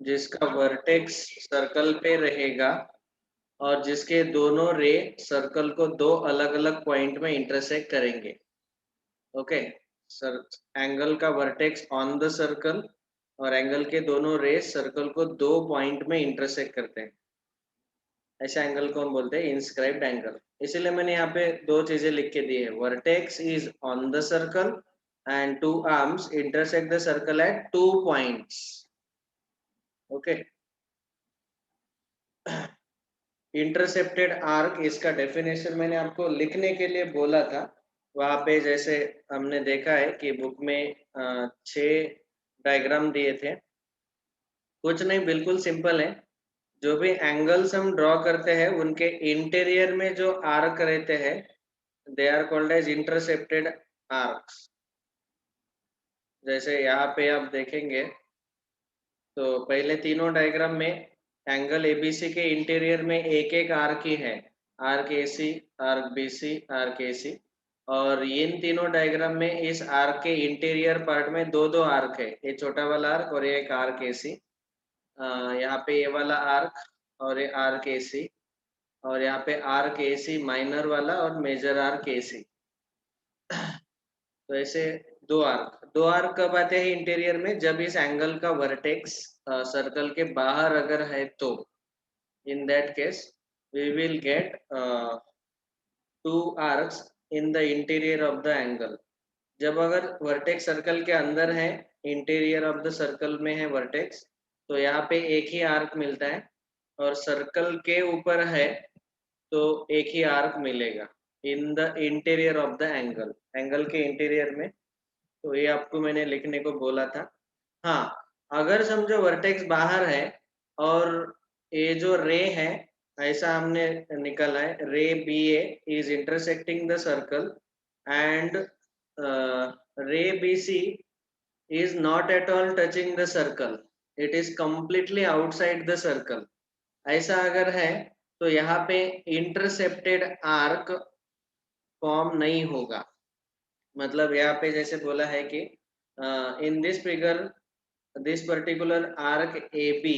जिसका vertex circle पे रहेगा और जिसके दोनों रे सर्कल को दो अलग अलग पॉइंट में इंटरसेक्ट करेंगे। ओके, सर एंगल का वर्टेक्स ऑन द सर्कल और एंगल के दोनों रेस सर्कल को दो पॉइंट में इंटरसेक्ट करते हैं। ऐसा एंगल को हम बोलते हैं इंस्क्राइब्ड एंगल। इसीलिए मैंने यहाँ पे दो चीजें लिख के दी है, vertex is on the circle and two arms intersect the circle at 2 points. Okay, intercepted arc, इसका डेफिनेशन मैंने आपको लिखने के लिए बोला था। वहां पे जैसे हमने देखा है कि बुक में 6 डायग्राम दिए थे। कुछ नहीं, बिल्कुल सिंपल है। जो भी एंगल्स हम ड्रॉ करते हैं उनके इंटीरियर में जो आर्क रहते हैं they are called as intercepted arcs. जैसे यहाँ पे आप देखेंगे तो पहले तीनों डायग्राम में एंगल एबीसी के इंटीरियर में एक एक आर्क ही है, arc AC, arc BC, arc AC. और इन तीनों डायग्राम में इस आर्क के इंटीरियर पार्ट में दो दो आर्क है, ये छोटा वाला आर्क और ये एक आर्क एसी। यहाँ पे ये वाला आर्क और ये आर्क एसी, और यहाँ पे आर्क एसी माइनर वाला और मेजर आर्क एसी। तो ऐसे दो आर्क कब आते हैं इंटीरियर में, जब इस एंगल का वर्टेक्स सर्कल के बाहर अगर है तो in that case we will get 2 arcs in the interior of the angle. जब अगर वर्टेक्स सर्कल के अंदर है, इंटीरियर ऑफ द सर्कल में है वर्टेक्स, तो यहाँ पे एक ही आर्क मिलता है, और सर्कल के ऊपर है तो एक ही आर्क मिलेगा इन the interior of the angle, angle के इंटीरियर में। तो ये आपको मैंने लिखने को बोला था। हाँ, अगर समझो वर्टेक्स बाहर है और ये जो रे है, ऐसा हमने निकाला है, ray B A is intersecting the circle and ray B C is not at all touching the circle, it is completely outside the circle। ऐसा अगर है तो यहाँ पे इंटरसेप्टेड आर्क फॉर्म नहीं होगा। मतलब यहाँ पे जैसे बोला है कि in this figure this particular arc A B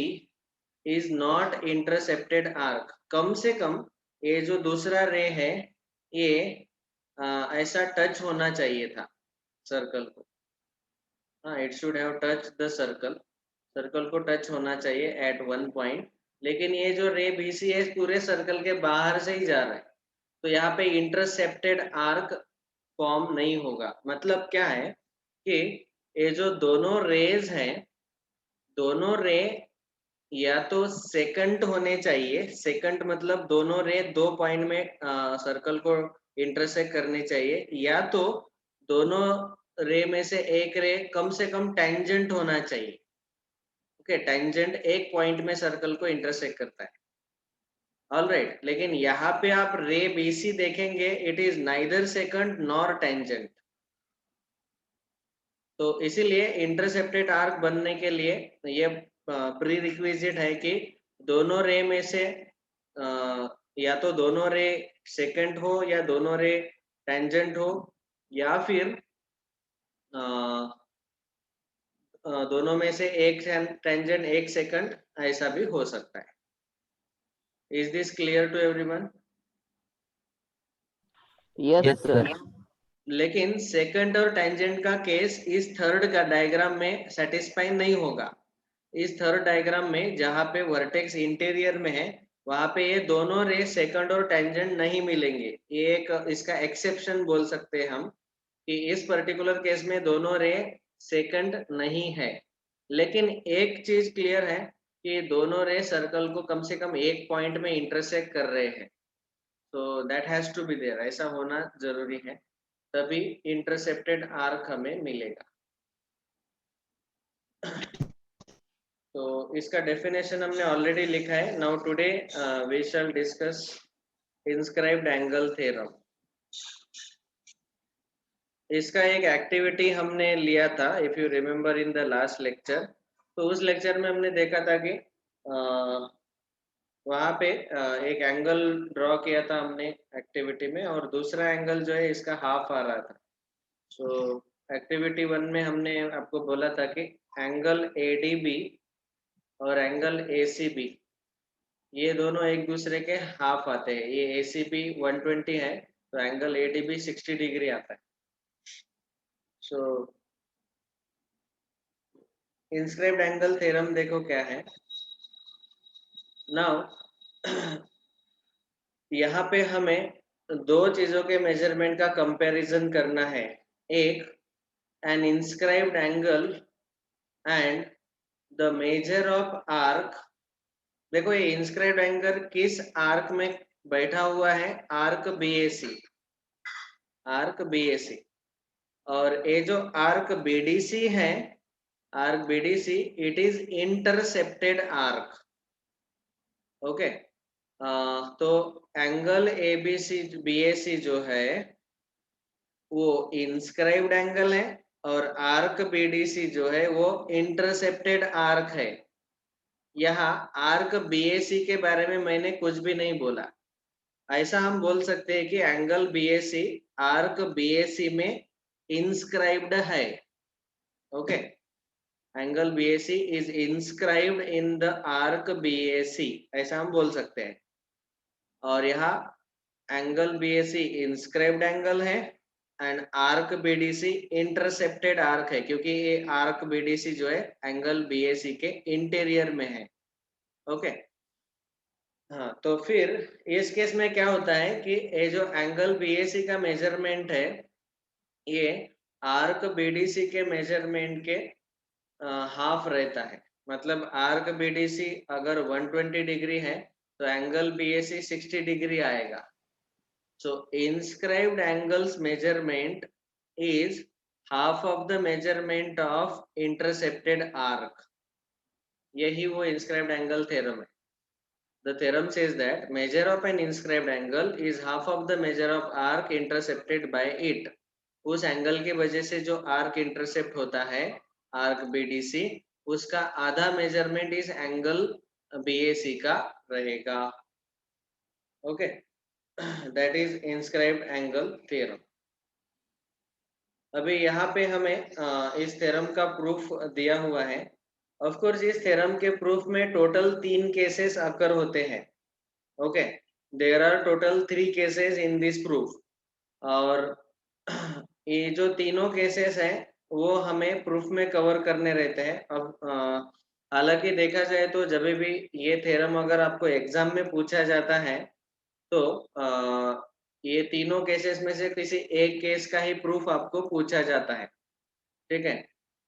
is not intercepted arc. कम से कम ये जो दूसरा रे है ये ऐसा टच होना चाहिए था सर्कल को। हाँ, it should have touch the circle, circle को टच होना चाहिए एट 1 पॉइंट। लेकिन ये जो रे बीसी है पूरे सर्कल के बाहर से ही जा रहा है, तो यहाँ पे इंटरसेप्टेड आर्क फॉर्म नहीं होगा। मतलब क्या है कि ये जो दोनों रेज हैं, दोनों रे या तो सेकंड होने चाहिए, सेकंड मतलब दोनों रे दो पॉइंट में सर्कल को इंटरसेक्ट करने चाहिए, या तो दोनों रे में से एक रे कम से कम टेंजेंट होना चाहिए। ओके, टेंजेंट एक पॉइंट में सर्कल को इंटरसेक्ट करता है। ऑलराइट, लेकिन यहाँ पे आप रे बीसी देखेंगे, it is neither second nor tangent. तो इसीलिए इंटरसेप्टेड आर्क बनने के लिए ये प्री रिक्विजिट है कि दोनों रे में से या तो दोनों रे सेकंड हो या दोनों रे टेंजेंट हो, या फिर दोनों में से एक टेंजेंट एक सेकंड, ऐसा भी हो सकता है। Is this clear to everyone? Yes Yes, sir. sir. लेकिन सेकंड और टेंजेंट का केस इस थर्ड का डायग्राम में सेटिस्फाई नहीं होगा। इस थर्ड डायग्राम में जहाँ पे वर्टेक्स इंटीरियर में है, वहां पे ये दोनों रे सेकंड और टेंजेंट नहीं मिलेंगे। ये एक इसका एक्सेप्शन बोल सकते हैं हम कि इस पर्टिकुलर केस में दोनों रे सेकंड नहीं है। लेकिन एक चीज क्लियर है कि दोनों रे सर्कल को कम से कम एक पॉइंट में इंटरसेक्ट कर रहे हैं, तो that has to be there, ऐसा होना जरूरी है, तभी इंटरसेप्टेड आर्क हमें मिलेगा। तो इसका डेफिनेशन हमने ऑलरेडी लिखा है। Now today we shall discuss inscribed angle theorem. इसका एक एक्टिविटी हमने लिया था, if you remember in the last lecture. तो उस लेक्चर में हमने देखा था कि वहाँ पे एक एंगल ड्रॉ किया था हमने एक्टिविटी में, और दूसरा एंगल जो है इसका हाफ आ रहा था। सो एक्टिविटी 1 में हमने आपको बोला था कि एंगल ADB और एंगल ACB, ये दोनों एक दूसरे के हाफ आते हैं। ये ACB 120 है तो एंगल ADB 60 डिग्री आता है। सो इंस्क्राइब्ड एंगल थ्योरम देखो क्या है। नाउ यहाँ पे हमें दो चीजों के मेजरमेंट का कंपैरिजन करना है। एक, an inscribed angle and the measure of arc. देखो ये इंस्क्राइब्ड एंगल किस आर्क में बैठा हुआ है, आर्क BAC, आर्क BAC। और ये जो आर्क BDC है, arc BDC, it is intercepted arc. Okay, तो एंगल ABC BAC जो है वो इंस्क्राइब्ड एंगल है और आर्क BDC जो है वो इंटरसेप्टेड आर्क है। यहाँ आर्क BAC के बारे में मैंने कुछ भी नहीं बोला। ऐसा हम बोल सकते हैं कि एंगल BAC आर्क BAC में इंस्क्राइब्ड है। Okay, angle BAC is inscribed in the arc BAC, ऐसा हम बोल सकते हैं। और यहाँ एंगल BAC इंस्क्राइब्ड एंगल है and arc BDC intercepted arc है, क्योंकि ये आर्क BDC जो है एंगल BAC के इंटीरियर में है। ओके, हाँ, तो फिर इस केस में क्या होता है कि ये जो एंगल BAC का मेजरमेंट है ये आर्क BDC के मेजरमेंट के हाफ रहता है। मतलब आर्क BDC अगर 120 डिग्री है तो एंगल BAC 60 डिग्री आएगा। So inscribed angles measurement is half of the measurement of intercepted arc. यही वो inscribed angle theorem है। The theorem says that measure of an inscribed angle is half of the measure of arc intercepted by it. उस angle के वजह से जो arc intercept होता है, आर्क BDC, उसका आधा मेजरमेंट इस एंगल BAC का रहेगा। Okay, that is inscribed angle theorem. अभी यहाँ पे हमें इस थ्योरम का प्रूफ दिया हुआ है। ऑफ कोर्स इस थ्योरम के प्रूफ में टोटल 3 केसेस अकर होते हैं। Okay, there are total 3 cases in this proof. और ये जो तीनों केसेस हैं वो हमें प्रूफ में कवर करने रहते हैं। अब हालांकि देखा जाए तो जब भी ये थ्योरम अगर आपको एग्जाम में पूछा जाता है तो ये तीनों केसेस में से किसी एक केस का ही प्रूफ आपको पूछा जाता है। ठीक है,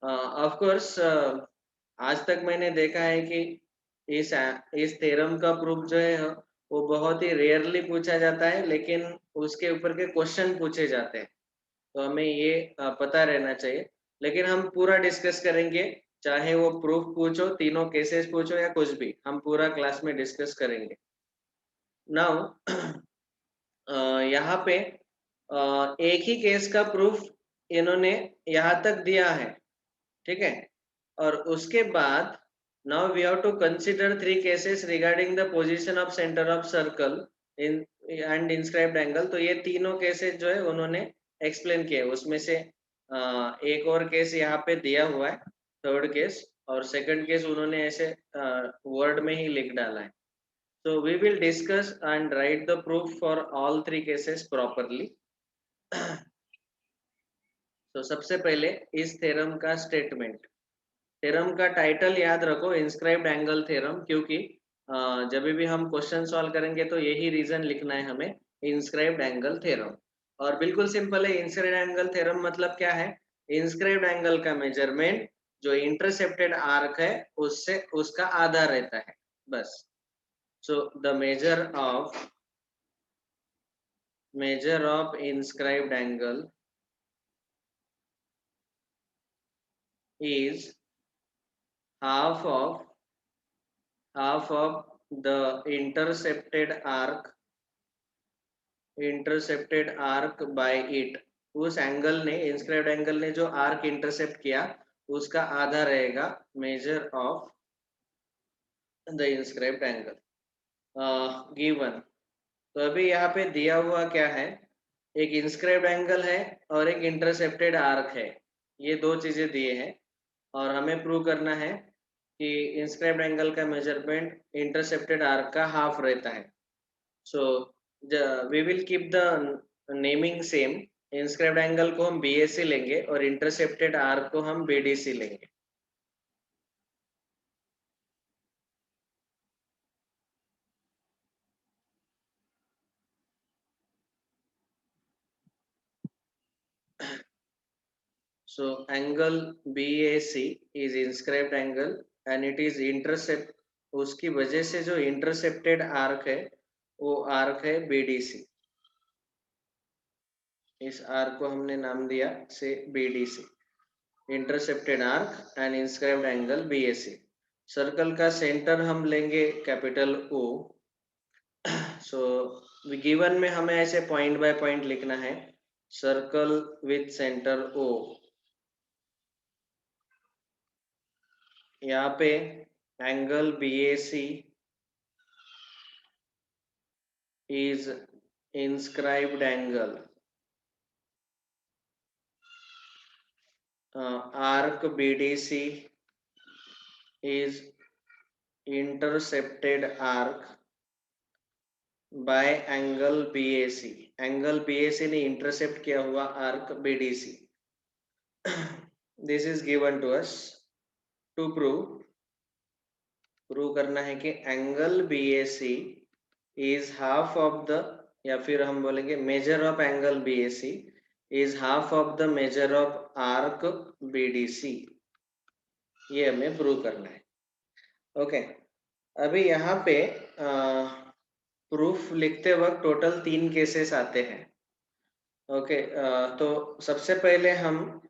ऑफ कोर्स आज तक मैंने देखा है कि इस थ्योरम का प्रूफ जो है वो बहुत ही रेयरली पूछा जाता है, लेकिन उसके ऊपर के क्वेश्चन पूछे जाते हैं, तो हमें ये पता रहना चाहिए। लेकिन हम पूरा डिस्कस करेंगे, चाहे वो प्रूफ पूछो, तीनों केसेस पूछो या कुछ भी, हम पूरा क्लास में डिस्कस करेंगे। नाउ यहाँ पे एक ही केस का प्रूफ इन्होंने यहाँ तक दिया है। ठीक है, और उसके बाद now we have to consider 3 cases regarding the position of centre of circle in and inscribed angle. तो ये तीनों केसेस जो है उन्होंने एक्सप्लेन किए। उसमें से एक और केस यहाँ पे दिया हुआ है, थर्ड केस, और सेकंड केस उन्होंने ऐसे वर्ड में ही लिख डाला है। So we will discuss and write the proof for all 3 cases properly. तो सबसे पहले इस थ्योरम का स्टेटमेंट। थ्योरम का टाइटल याद रखो, इंस्क्राइब्ड एंगल थ्योरम, क्योंकि जब भी हम क्वेश्चन सॉल्व करेंगे तो यही रीजन लिखना है हमें, इंस्क्राइब्ड एंगल थ्योरम। और बिल्कुल सिंपल है, इंस्क्राइब्ड एंगल थ्योरम मतलब क्या है, इंस्क्राइब्ड एंगल का मेजरमेंट जो इंटरसेप्टेड आर्क है उससे उसका आधा रहता है, बस। So the measure of inscribed angle is half of the intercepted arc by it। उस एंगल ने, इंस्क्राइब्ड एंगल ने जो आर्क इंटरसेप्ट किया उसका आधा रहेगा measure of the inscribed angle given. तो अभी यहाँ पे दिया हुआ क्या है, एक इंस्क्राइब्ड एंगल है और एक इंटरसेप्टेड आर्क है। ये दो चीजें दिए हैं और हमें प्रूव करना है कि इंस्क्राइब्ड एंगल का मेजरमेंट इंटरसेप्टेड आर्क का हाफ रहता है. So we will keep the naming same. Inscribed angle को हम BAC लेंगे और इंटरसेप्टेड आर्क को हम BDC लेंगे. So angle BAC is inscribed angle and it is intercept. उसकी वजह से जो इंटरसेप्टेड आर्क है वो आर्क है BDC. इस आर्क को हमने नाम दिया से BDC, intercepted arc and inscribed angle BAC. Circle का सेंटर हम लेंगे कैपिटल O. सो गिवन में हमें ऐसे पॉइंट बाय पॉइंट लिखना है. Circle with centre O. यहाँ पे angle BAC is inscribed angle. Arc BDC is intercepted arc by angle BAC. Angle BAC ने intercept किया हुआ arc BDC. This is given to us to prove करना है कि angle BAC is half of the, या फिर हम बोलेंगे measure of angle BAC is half of the measure of arc BDC. ये हमें प्रूव करना है. ओके, अभी यहाँ पे प्रूफ लिखते वक्त टोटल 3 केसेस आते हैं. ओके, तो सबसे पहले हम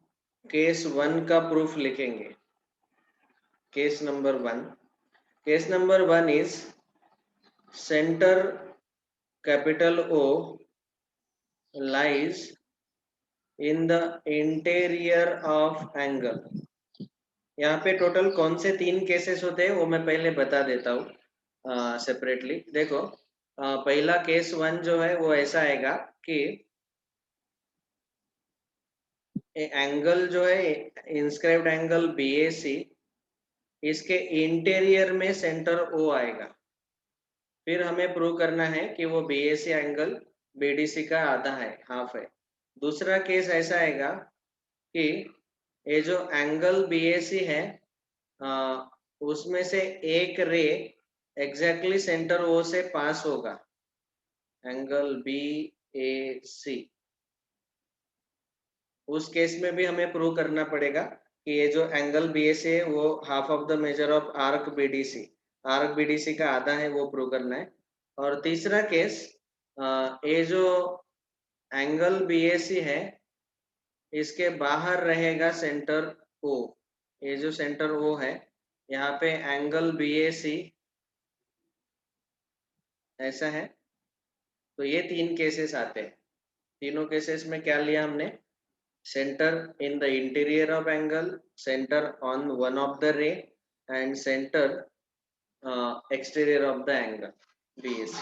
केस 1 का प्रूफ लिखेंगे. Case number 1. Case number 1 is centre capital O lies in the interior of angle. यहाँ पे टोटल कौन से 3 केसेस होते हैं वो मैं पहले बता देता हूँ सेपरेटली. देखो, पहला केस 1 जो है वो ऐसा आएगा कि एंगल जो है इंस्क्राइब्ड एंगल BAC, इसके इंटीरियर में सेंटर O आएगा. फिर हमें प्रूव करना है कि वो BAC एंगल BDC का आधा है, हाफ है. दूसरा केस ऐसा आएगा कि ये जो एंगल BAC है उसमें से एक रे एग्जैक्टली सेंटर O से पास होगा. एंगल BAC, उस केस में भी हमें प्रूव करना पड़ेगा कि ये जो एंगल BAC है वो half of the measure of arc BDC, arc BDC का आधा है, वो प्रूव करना है. और तीसरा केस, ये जो एंगल BAC है इसके बाहर रहेगा सेंटर O. ये जो सेंटर O है, यहाँ पे एंगल BAC ऐसा है. तो ये 3 केसेस आते हैं. तीनों केसेस में क्या लिया हमने? Centre in the interior of angle, centre on one of the रे and centre exterior of the angle BAC.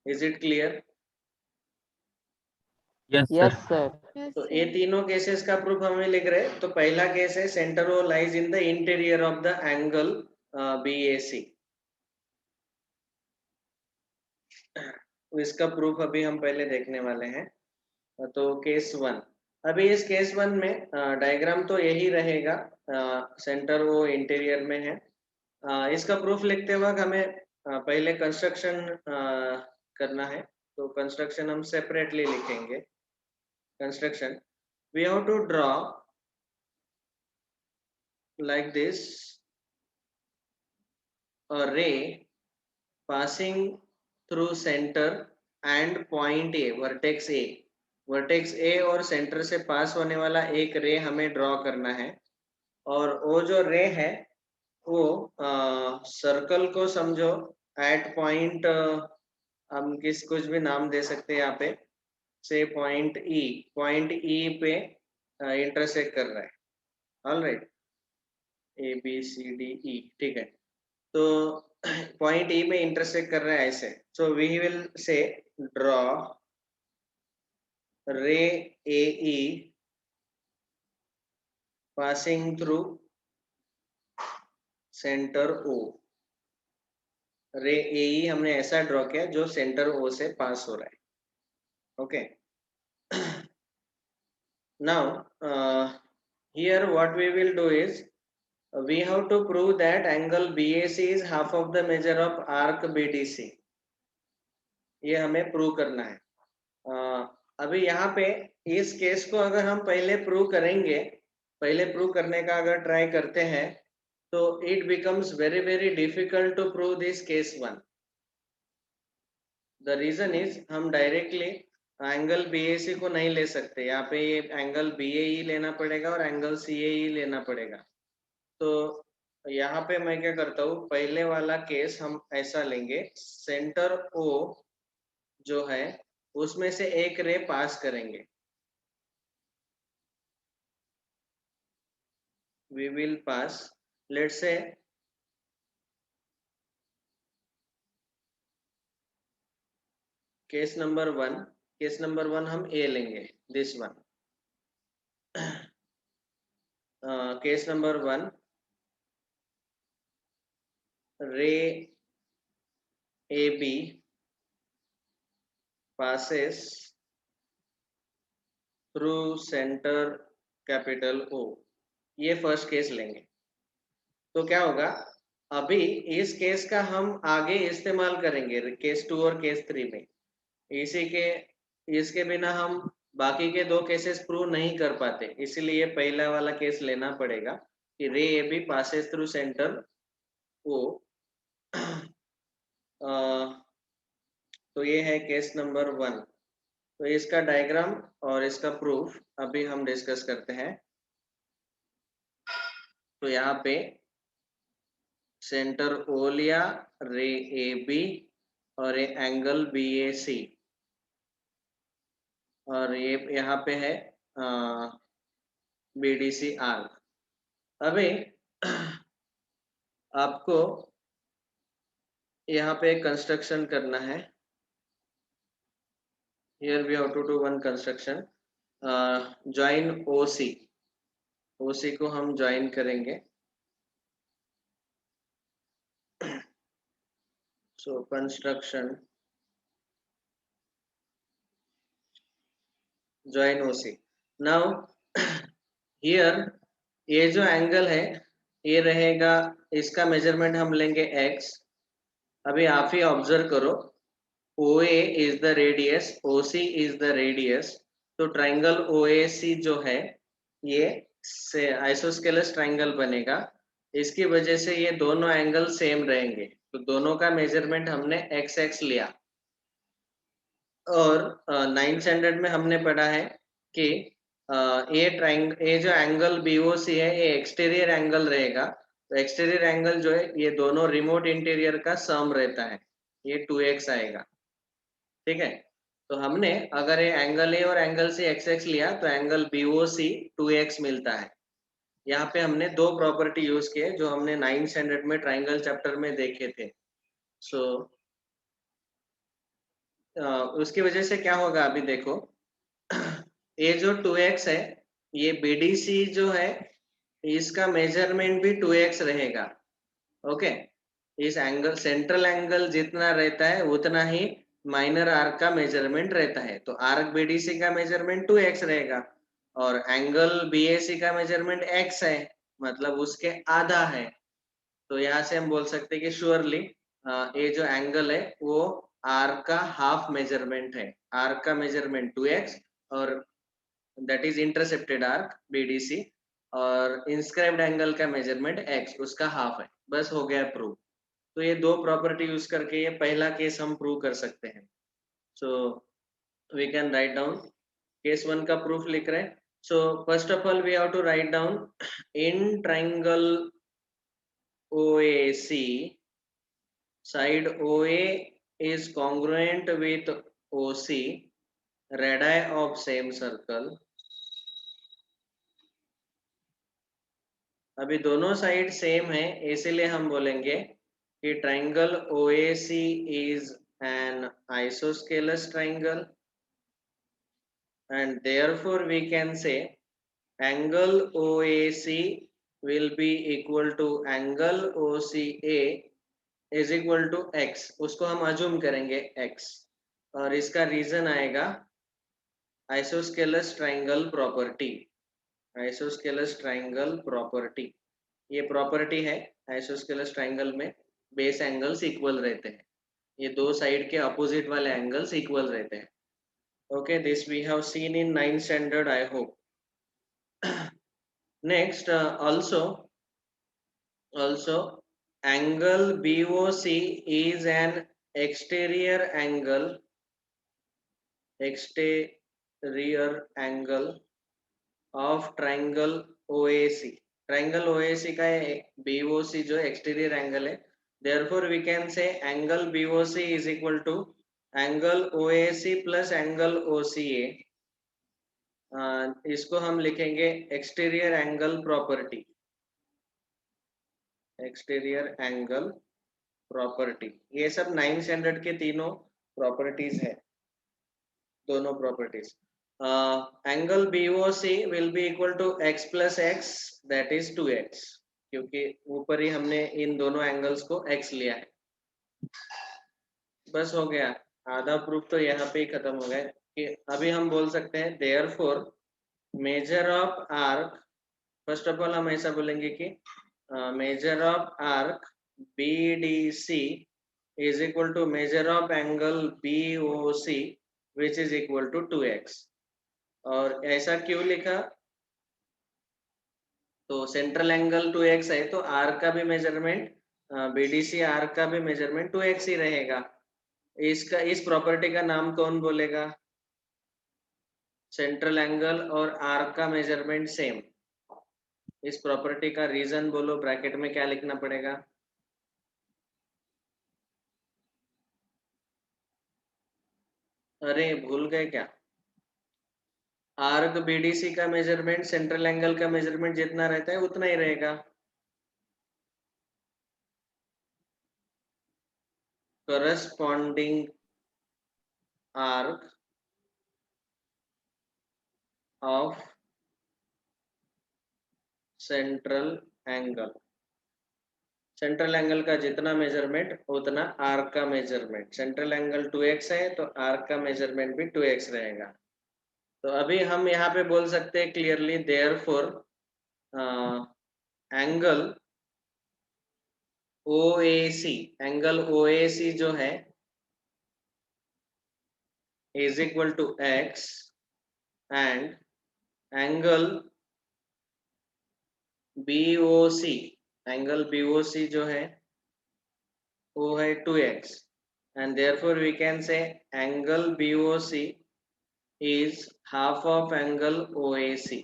Is it clear? Yes sir. तो ये तीनों केसेस का प्रूफ हमें लिख रहे हैं. तो पहला केस है centre O lies in the interior of the angle BAC. इसका प्रूफ अभी हम पहले देखने वाले हैं. तो केस 1, अभी इस केस 1 में डायग्राम तो यही रहेगा. सेंटर वो इंटीरियर में है. इसका प्रूफ लिखते वक्त हमें पहले कंस्ट्रक्शन करना है. तो कंस्ट्रक्शन हम सेपरेटली लिखेंगे. Construction, we have to draw like this a ray passing through center and point A, vertex A. Vertex A और सेंटर से पास होने वाला एक रे हमें ड्रॉ करना है. और वो जो रे है वो सर्कल को समझो एट पॉइंट, हम कुछ भी नाम दे सकते हैं यहाँ पे, से पॉइंट E पे इंटरसेक्ट कर रहा है. ऑलराइट, ABCDE, ठीक है. तो पॉइंट E में इंटरसेक्ट कर रहा है ऐसे. So we will say draw ray AE passing through centre O, ray A हमने ऐसा ड्रॉ किया जो सेंटर ओ से पास हो रहा है. Okay. Now, here what we will do is we have to prove that angle BAC is half of the measure of arc BDC. ये हमें प्रूव करना है. अभी यहाँ पे इस केस को अगर हम पहले प्रूव करेंगे, पहले प्रूव करने का अगर ट्राई करते हैं तो it becomes very difficult to prove this case one. The reason is हम डायरेक्टली एंगल BAC को नहीं ले सकते. यहाँ पे ये एंगल BAE लेना पड़ेगा और एंगल CAE लेना पड़ेगा. तो यहाँ पे मैं क्या करता हूँ, पहले वाला केस हम ऐसा लेंगे, सेंटर O जो है उसमें से एक रे पास करेंगे. We will pass, let's say case number one हम A लेंगे, this one. Case number one, रे AB passes through center capital O. ये फर्स्ट केस लेंगे. तो क्या होगा, अभी इस केस का हम आगे इस्तेमाल करेंगे केस 2 और केस 3 में. इसके बिना हम बाकी के दो केसेस प्रूव नहीं कर पाते, इसीलिए पहला वाला केस लेना पड़ेगा कि ray A B passes through centre O. तो ये है केस नंबर वन. तो इसका डायग्राम और इसका प्रूफ अभी हम डिस्कस करते हैं. तो यहाँ पे सेंटर ओ लिया, रे ए बी और ये एंगल BAC, और ये यहाँ पे है BDC आर्क. अभी आपको यहाँ पे कंस्ट्रक्शन करना है. Here we have to do one construction. Join OC. OC को हम ज्वाइन करेंगे. So construction join OC. Now here ये जो एंगल है ये रहेगा, इसका मेजरमेंट हम लेंगे x. अभी आप ही ऑब्जर्व करो, OA is the radius, OC is the radius. तो ट्राइंगल OAC जो है ये से आइसोस्केलस ट्राइंगल बनेगा. इसकी वजह से ये दोनों एंगल सेम रहेंगे. तो दोनों का मेजरमेंट हमने XX लिया. और 9th स्टैंडर्ड में हमने पढ़ा है कि ये जो एंगल BOC है ये एक्सटीरियर एंगल रहेगा. तो एक्सटीरियर एंगल जो है ये दोनों रिमोट इंटीरियर का सम रहता है, ये 2x आएगा. ठीक है. तो हमने अगर ये एंगल A और एंगल C XX लिया तो एंगल BOC 2x मिलता है. यहाँ पे हमने दो प्रॉपर्टी यूज किए जो हमने 9th स्टैंडर्ड में ट्राइंगल चैप्टर में देखे थे. सो उसकी वजह से क्या होगा, अभी देखो ये जो 2x है ये BDC जो है इसका मेजरमेंट भी 2x रहेगा. ओके. इस एंगल सेंट्रल एंगल जितना रहता है उतना ही माइनर आर्क का मेजरमेंट रहता है. तो आर्क BDC का मेजरमेंट 2x रहेगा और एंगल BAC का मेजरमेंट x है, मतलब उसके आधा है. तो यहाँ से हम बोल सकते हैं कि श्योरली ये जो एंगल है वो आर्क का हाफ मेजरमेंट है. आर्क का मेजरमेंट 2x और that is intercepted arc BDC, और इंस्क्राइब्ड एंगल का मेजरमेंट x, उसका हाफ है. बस हो गया प्रूव. तो ये दो प्रॉपर्टी यूज करके ये पहला केस हम प्रूव कर सकते हैं. So we can write down case one का प्रूफ लिख रहे हैं. So first of all we have to write down in triangle OAC, side OA is congruent with OC, radii of same circle. अभी दोनों side same है इसीलिए हम बोलेंगे कि triangle OAC is an isosceles triangle and therefore we can say angle OAC will be equal to angle OCA is equal to x, उसको हम assume करेंगे x, और इसका रीजन आएगा isosceles triangle property. Isosceles triangle property, ये property है isosceles triangle में base angles equal रहते हैं, ये दो साइड के अपोजिट वाले एंगल्स इक्वल रहते हैं। Okay, this we have seen in 9th standard, I hope. Next, also angle BOC is an exterior angle of triangle OAC। triangle OAC का BOC जो exterior angle है, therefore we can say angle BOC is equal to angle OAC plus angle OCA। इसको हम लिखेंगे exterior angle property, exterior angle property. ये सब 9th standard के तीनों प्रॉपर्टीज है, दोनों properties. Angle BOC will be equal to x plus x, that is 2x, क्योंकि ऊपर ही हमने इन दोनों एंगल्स को x लिया है। बस हो गया, आधा प्रूफ तो यहाँ पे ही खत्म हो गया कि अभी हम बोल सकते हैं therefore measure of arc, first of all हम ऐसा बोलेंगे कि measure of arc BDC is equal to measure of angle BOC which is equal to 2x। और ऐसा क्यों लिखा, तो सेंट्रल एंगल 2x है तो आर्क का भी मेजरमेंट, BDC आर्क का भी मेजरमेंट 2x ही रहेगा। इसका, इस प्रॉपर्टी का नाम कौन बोलेगा, सेंट्रल एंगल और आर्क का मेजरमेंट सेम। इस प्रॉपर्टी का रीजन बोलो, ब्रैकेट में क्या लिखना पड़ेगा, अरे भूल गए क्या, आर्क BDC का मेजरमेंट सेंट्रल एंगल का मेजरमेंट जितना रहता है उतना ही रहेगा। Corresponding arc of central angle, central angle का जितना मेजरमेंट उतना आर्क का मेजरमेंट। सेंट्रल एंगल 2x है तो आर्क का मेजरमेंट भी 2x रहेगा। तो अभी हम यहाँ पे बोल सकते हैं clearly, therefore angle OAC, angle OAC जो है is equal to x and angle BOC, angle BOC जो है वो है 2x, and therefore we can say angle BOC is half of angle OAC,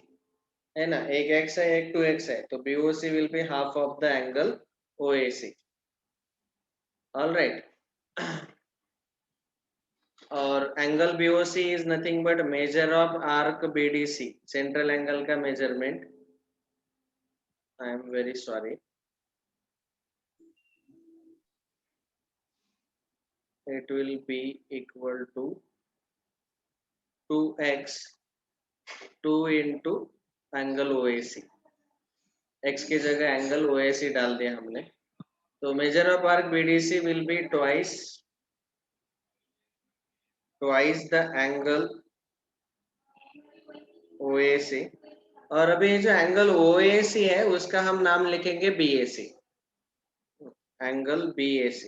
है ना, एक x है एक 2x है तो BOC will be half of the angle OAC। all right, और angle BOC is nothing but measure of arc BDC, central angle का measurement. I am very sorry, it will be equal to 2x 2 into angle OAC, x की जगह angle OAC डाल दिया हमने। तो major of arc BDC will be twice the angle OAC, और अभी जो एंगल OAC है उसका हम नाम लिखेंगे BAC, angle BAC,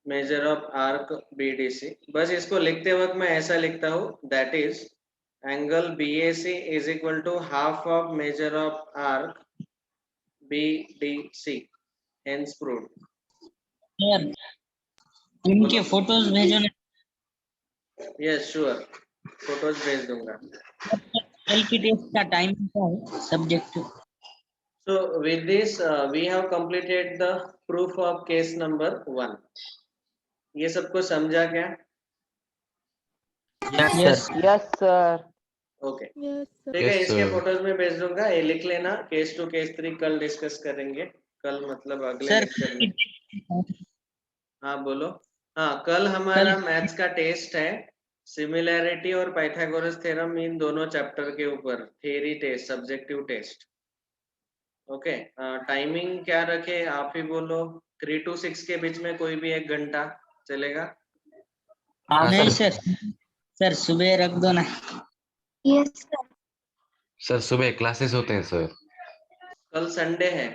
measure of arc BDC। बस इसको लिखते वक्त मैं ऐसा लिखता हूँ, that is angle BAC is equal to half of measure of arc BDC, hence proved. यार इनके फोटोज भेजो ना। यस श्योर, फोटोज भेज दूंगा। कल की टेस्ट का टाइम क्या है subject? So with this we have completed the proof of case number 1। ये सबको समझा क्या? Yes sir. ओके, ठीक है, इसके फोटोज में भेज दूंगा, ये लिख लेना। केस 2 केस 3 कल डिस्कस करेंगे, कल मतलब अगले लेक्चर में। हाँ बोलो। हाँ, कल हमारा मैथ्स का टेस्ट है, सिमिलैरिटी और पाइथागोरस थ्योरम, इन दोनों चैप्टर के ऊपर theory test, subjective test. Okay, timing क्या रखे आप ही बोलो, 3 to 6 के बीच में कोई भी 1 घंटा चलेगा? हाँ नहीं सर। सर, सर सुबह रख दो ना। Yes sir. सर सुबह क्लासेस होते हैं सर। कल संडे है,